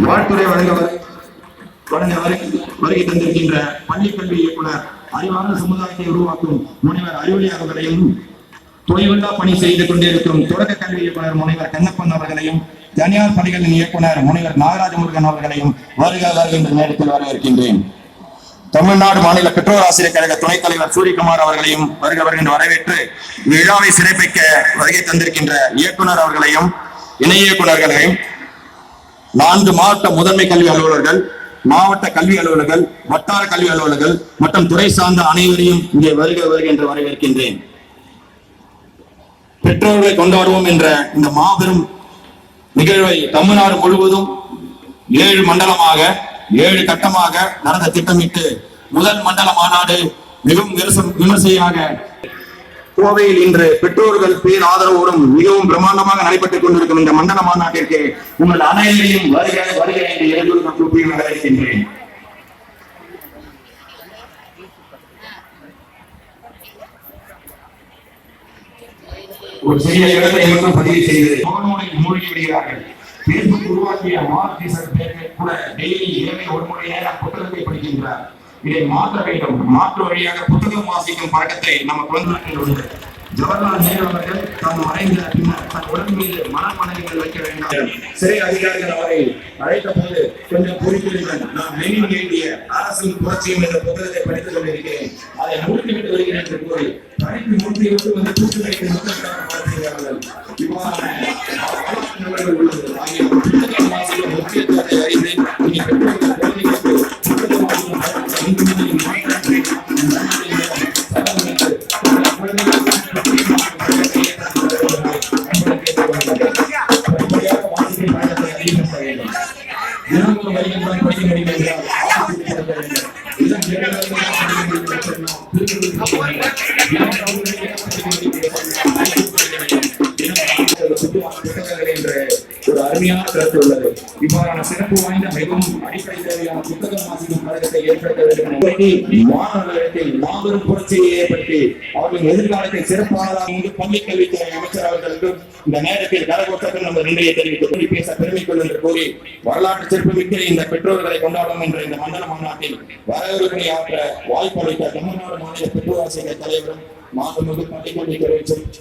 வாழ்த்துறை வழங்க வருகை தந்திருக்கின்ற பள்ளிக்கல்வி இயக்குனர் அறிவார்ந்த சமுதாயத்தை உருவாக்கும் முனைவர் அறிவொளி அவர்களையும், தொய்வில்லா பணி செய்து கொண்டிருக்கும் தொடக்க கல்வி இயக்குனர் முனைவர் கண்ணப்பன் அவர்களையும், தனியார் பணிகளின் இயக்குனர் முனைவர் நாகராஜ முருகன் அவர்களையும் வருகின்ற நேரத்தில் வரவேற்கின்றேன். தமிழ்நாடு மாநில பெற்றோர் ஆசிரியர் கழக துணைத் தலைவர் சூரியகுமார் அவர்களையும் வருகின்ற வரவேற்று விழாவை சிறப்பிக்க வருகை தந்திருக்கின்ற இயக்குனர் அவர்களையும், இணை இயக்குநர்களையும், 4 மாவட்ட முதன்மை கல்வி அலுவலர்கள், மாவட்ட கல்வி அலுவலர்கள், வட்டார கல்வி அலுவலர்கள் மற்றும் துறை சார்ந்த அனைவரையும் இங்கே வருக என்று வரவேற்கின்றேன். பெற்றோர்களை கொண்டாடுவோம் என்ற இந்த மாபெரும் நிகழ்வை தமிழ்நாடு முழுவதும் 7 மண்டலமாக 7 கட்டமாக நடந்த திட்டமிட்டு முதல் மண்டல மாநாடு மிகவும் விமர்சையாக கோவையில் இன்று பெற்றோர்கள் பேர் ஆதரவோடும் மிகவும் பிரம்மாண்டமாக நடைபெற்றுக் கொண்டிருக்கும் இந்த மண்டல மாநாட்டிற்கு உங்கள் அனைவரையும் வருக என்று எழுதுவதற்கு கூப்பி வரவேற்கின்றேன். ஒரு சிறிய இடத்தை மட்டும் பதிவு செய்து மூழ்கி விடுகிறார்கள். பேஸ்புக் உருவாக்கிய கூட டெய்லி 1 மணி நேரம் புத்தகத்தை படிக்கின்றார். இதை மாற்ற வேண்டும். மாற்று வழியாக புத்தகம் வாசிக்கும் பழக்கத்தை நம்ம குழந்தைகள் உள்ளது. ஜவஹர்லால் நேரு அவர்கள் தாம் மறைந்த பின்னர் தன் உடல் மீது மனமனைகள் வைக்க வேண்டாம். சிறை அதிகாரிகள் அவரை அழைத்த போது கொஞ்சம் பொறுப்பிருங்கள், நான் லெனின் எழுதிய அரசின் புரட்சியும் என்ற புத்தகத்தை படித்துக் கொண்டிருக்கிறேன், அதை முடித்துவிட்டு வருகிறேன் என்று கூறி படித்து முடித்துவிட்டு வந்து தூக்குமைக்கு மக்களுக்காக பார்க்கிறார்கள். இவ்வாறான உள்ளது. ஆகிய புத்தகம் வாசிக்கும் முக்கியத்துவத்தை அறிந்து இனி பெற்றோர்கள் குழந்தைகளுக்கு புத்தகம் வாசிக்கும் ஒரு அருமையான கருத்து உள்ளது. இவ்வாறான சிறப்பு வாய்ந்த மிகவும் அடிப்படை தேவையான புத்தகம் வாசிக்கும் பழக்கத்தை ஏற்படுத்த வேண்டும். மாணவர்களிடத்தில் மாபெரும் புரட்சியை ஏற்படுத்தி அவர்களின் எதிர்காலத்தை சிறப்பானதாக பள்ளிக் கல்வித்துறை அமைச்சர் அவர்களுக்கும் இந்த நேரத்தில் கரகோட்டத்தில் நம்ம நன்றியை தெரிவித்து பேச பெருமைக்குள் என்று கூறி வரலாற்று சிறப்புமிக்க இந்த பெற்றோர்களை கொண்டாடும் என்ற இந்த மண்டல மாநாட்டில் வரவேற்பை ஆற்ற வாய்ப்பு அளித்த தமிழ்நாடு மாநில பெற்றோர் ஆசிரியர் தலைவரும் மாண்புமிகு பள்ளிக்கல்வித்துறை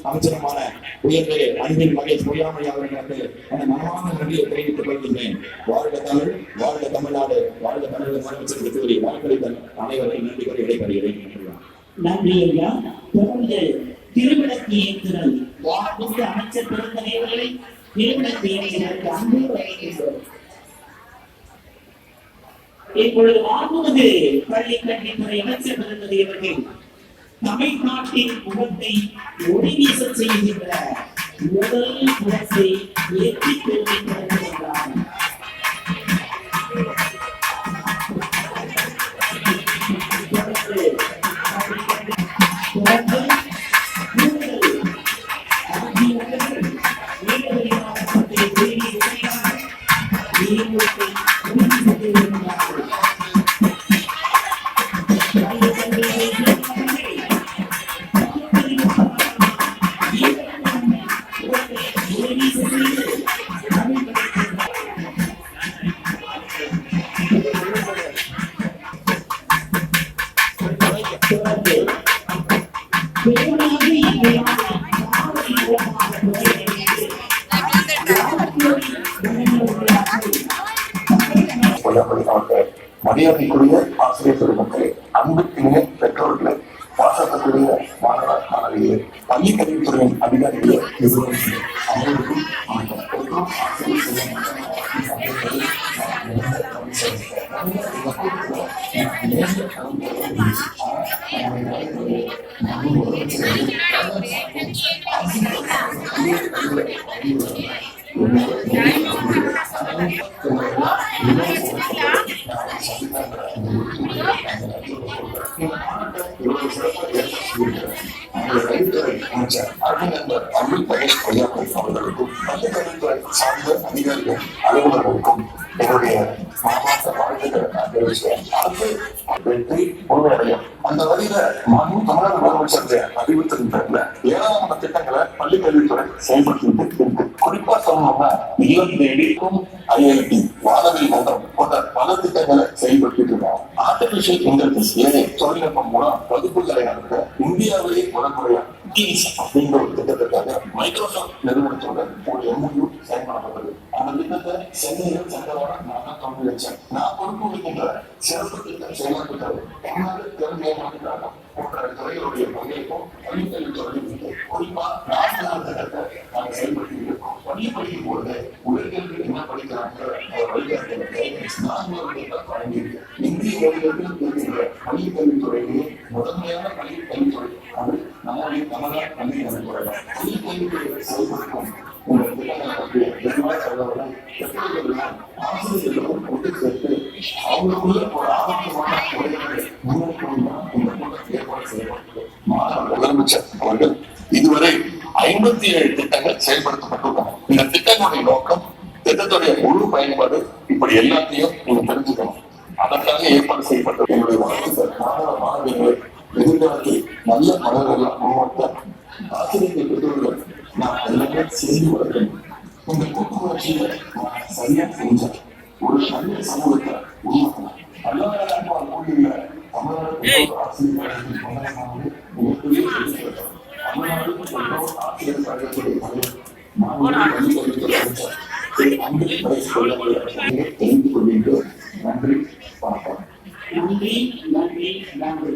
அமைச்சருமான உயர்ந்த அன்பின் மகேஷ் பொய்யாமொழி அவர்களுக்கு அந்த மனமான நன்றியை தெரிவித்துக் கொள்கின்றேன். வாழ்க தமிழ், வாழ்க தமிழ்நாடு, வாழ்க தமிழக முதலமைச்சருக்கு கூறி வாய்ப்பளித்த அனைவரையும் நன்றி கூறி விடைபெறுகிறேன். நன்றி ஐயா. தொடர்ந்து திருவிளக்கு ஏற்றுதல் அமைச்சர் பெருந்தலைவர்களை திருவிளக்கு ஏற்றுதலுக்கு அன்பு வழங்குகிறோம். இப்பொழுது மாண்புமிகு பள்ளிக்கல்வித்துறை அமைச்சர் பெருந்தலைவர்கள் தமிழ்நாட்டின் முகத்தை ஒளிவீச செய்கின்ற முதல் புரட்சை ஏற்றிக் கொண்டிருக்கிறார். மரியாதைக்குரிய ஆசிரியர் பெருமக்களே, அன்புக்குரிய பெற்றோர்களே, பாசத்துக்குரிய மாணவ மாணவிகளே, பள்ளி கல்வித்துறையின் அதிகாரிகளே, அவர்களுக்கும் அமைச்சர் அன்பில் மகேஷ் பொய்யாமொழி அவர்களுக்கும் பள்ளி கல்வித்துறை சார்ந்த அதிகாரிகள் அலுவலர் அனைவருக்கும் என்னுடைய மாமாச வாழ்த்துக்களை நான் தெரிவிச்சேன். அது வெற்றி முழுமையடையும். அந்த வழியில மாநில தமிழக முதலமைச்சருடைய அறிவித்தின் பேர்ல ஏராளமான திட்டங்களை பள்ளி கல்வித்துறை செயல்படுத்திட்டு இருக்கு. குறிப்பா சொல்லணும்னா இல்லம் தேடிக்கும் IIT வானவில் மன்றம் போன்ற பல திட்டங்களை செயல்படுத்திட்டு இருக்காங்க. ஆர்டிபிஷியல் இன்டெலிஜென்ஸ் AI தொழில்நுட்பம் மூலம் வகுப்புகளை நடத்த இந்தியாவிலேயே முதன்முறையா அப்படிங்கிற ஒரு திட்டத்திற்காக மைக்ரோசாப்ட் நிறுவனத்தோட ஒரு MOU செயல்படப்பட்டது. அந்த திட்டத்தை சென்னையில் சென்றவார நான் தொடங்கி வச்சேன். நான் பொறுப்பு வைக்கின்ற சிறப்பு திட்டம் செயல்படுத்தது தமிழ்நாடு திறமையான போன்ற துறைகளுடைய பங்கேற்பும் பள்ளிக்கல்வித்துறையில் குறிப்பா 4 நாள் திட்டத்தை நாங்கள் செயல்படுத்தி இருக்கோம். பள்ளி படிக்கும் பொழுது உலகிற்கு என்ன படிக்கிறாங்க வழிகாட்டுதலுக்கு 4 திட்டம் வழங்கியிருக்கு. இந்திய மொழிகளுக்கு இருக்கின்ற பள்ளிக்கல்வித்துறையிலே முதன்மையான பள்ளிக்கல்வித்துறை அது நம்முடைய தமிழக பள்ளிக்கல்வித்துறை தான். பள்ளிக்கல்வித்துறை செயல்படுத்தும் இந்த திட்டங்களை பற்றி விரிவாக சொல்றவர்கள் பெற்றோர்களும் ஆசிரியர்களும் ஒன்று சேர்த்து அவங்களுக்குள்ள ஒரு ஆரோக்கியமான முறைகளை முன்னேற்றம் தான் இந்த கூட்டம் ஏற்பாடு செய்யப்பட்டது. முதலமைச்சர் அவர்கள் இதுவரை 57 திட்டங்கள் செயல்படுத்தப்பட்டுள்ளன. இந்த திட்டங்களுடைய நோக்கம், திட்டத்துடைய முழு பயன்பாடு, இப்படி எல்லாத்தையும் நீங்க தெரிஞ்சுக்கணும். அதற்காக ஏற்பாடு செய்யப்பட்ட என்னுடைய வாழ்த்துக்கள் மாணவ மாணவிகளை எதிர்காலத்தில் நல்ல மலர்களாக உருவாக்க ஆசிரியர்கள் பெற்றோர்கள் நான் எல்லாமே செய்து வருகிறேன். இந்த கூட்டுணர்ச்சியை சரியா செஞ்ச ஒரு நல்ல சமூகத்தை உருவாக்கலாம். பல்லாயிரம் கோடியில் தமிழ்நாடு ஆசிரியர்கள் மிகப்பெரிய தமிழ்நாடு ஆசிரியர் கழகத்துடைய தலைவர் தெரிந்து கொள்கின்றோம். நன்றி, வணக்கம். நன்றி நன்றி நன்றி.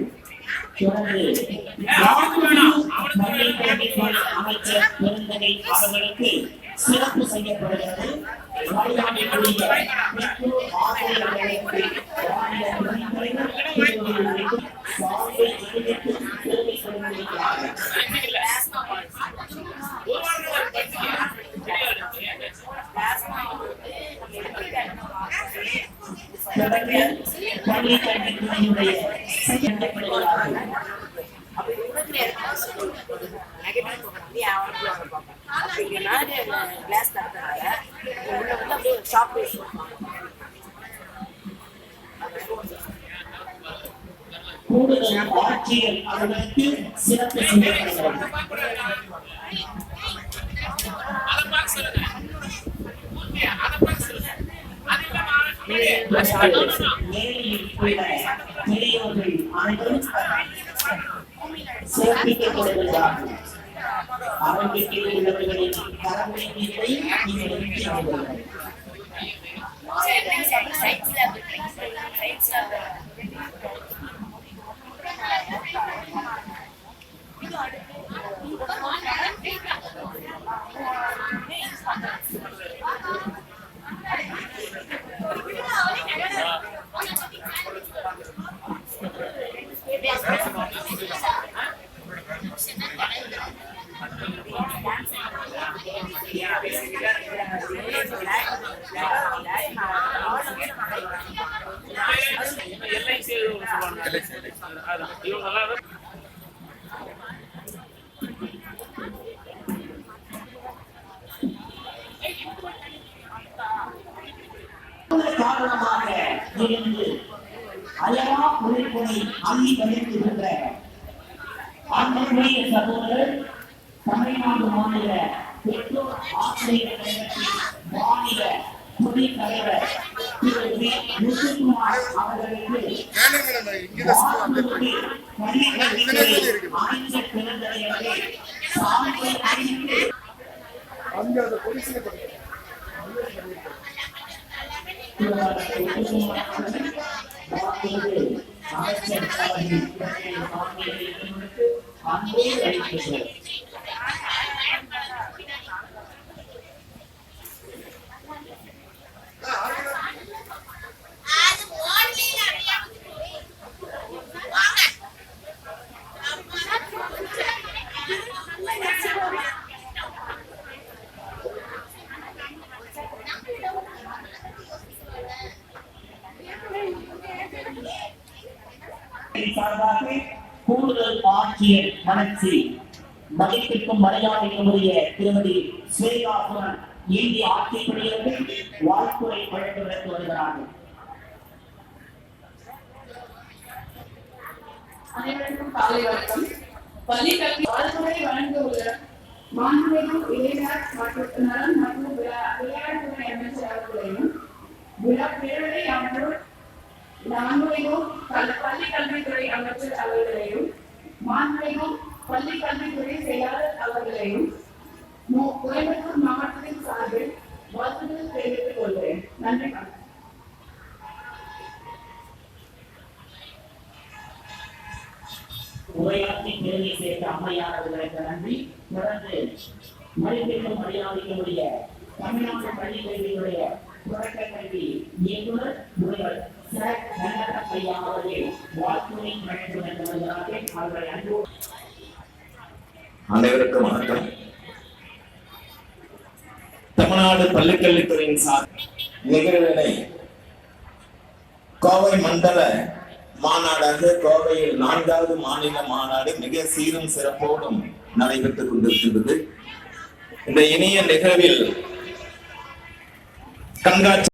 அமைச்சர் பெருந்தகை அவர்களுக்கு சிறப்பு செய்யப்படுகிறது. பள்ளி கல்வித்துறையினுடைய செய்யப்படுகிறார்கள். கூடுதல் ஆட்சியர் அவர்களுக்கு சிறப்பு செய்யப்படுகிறது. பெரியவர்கள் அனைவரும் சிறப்பிக்கப்படுகிறார்கள். ஆரோக்கியத்தில் உள்ளவர்களின் கடமைகளை நீங்கள் இருக்கிறீர்கள். காரணமாக இருந்து அயரா உழைப்பை அள்ளி வகிக்கின்ற அன்புடைய சகோதரர் தமிழ்நாடு மாநில பெற்றோர் ஆசிரியர் கழகத்தின் மாநில துணைத் தலைவர் திரு வி. முத்துக்குமார் அவர்களுக்கு அனைத்து பிறந்தவர்களை சார்ந்த அறிவித்து அமைச்சர் அன்பே அளிக்கிறது. கூடுதல் ஆட்சியர் வளர்ச்சி மதிப்பிற்கும் மரியாதைக்கும் உரிய திருமதி ஸ்ரீகாசுரன் நீதி ஆட்சிப்படியவர்கள் வாழ்த்துறை வழங்குவதற்கு வருகிறார்கள். அனைவருக்கும் காலை வணக்கம். பள்ளி கல்வி வாழ்த்துறை வழங்க உள்ள மாண்புமிகு இளைஞர் மற்றும் நலன் மற்றும் விளையாட்டுத்துறை அமைச்சர் அவர்களையும் விழா பேரவை அமைச்சர் மாண்புமிகு பள்ளி கல்வித்துறை அமைச்சர் அவர்களையும் மாண்புமிகு பள்ளி கல்வித்துறை செயலாளர் அவர்களையும் கோயம்புத்தூர் மாவட்டத்தின் சார்பில் வாழ்த்துக்கள் தெரிவித்துக் கொள்கிறேன். நன்றி. உரையாற்றி பெருமை சேர்த்த அம்மையார் அவர்களுக்கு நன்றி. தொடர்ந்து மதிப்பிற்கும் மரியாதைக்குரிய தமிழ்நாடு பள்ளி கல்வியுடைய தொடக்க கல்வி இயக்குனர் முனைவர் ஐயா அவர்கள் வாழ்த்துறை வழங்குவதற்கு வருகிறார்கள். அவர்களை அன்பு அனைவருக்கும் வணக்கம். தமிழ்நாடு பள்ளிக்கல்வித்துறையின் நிகழ்வினை கோவை மண்டல மாநாடாக கோவையில் 4வது மாநில மாநாடு மிக சீரும் சிறப்போடும் நடைபெற்றுக் கொண்டிருக்கின்றது. இந்த இனிய நிகழ்வில் கண்காட்சி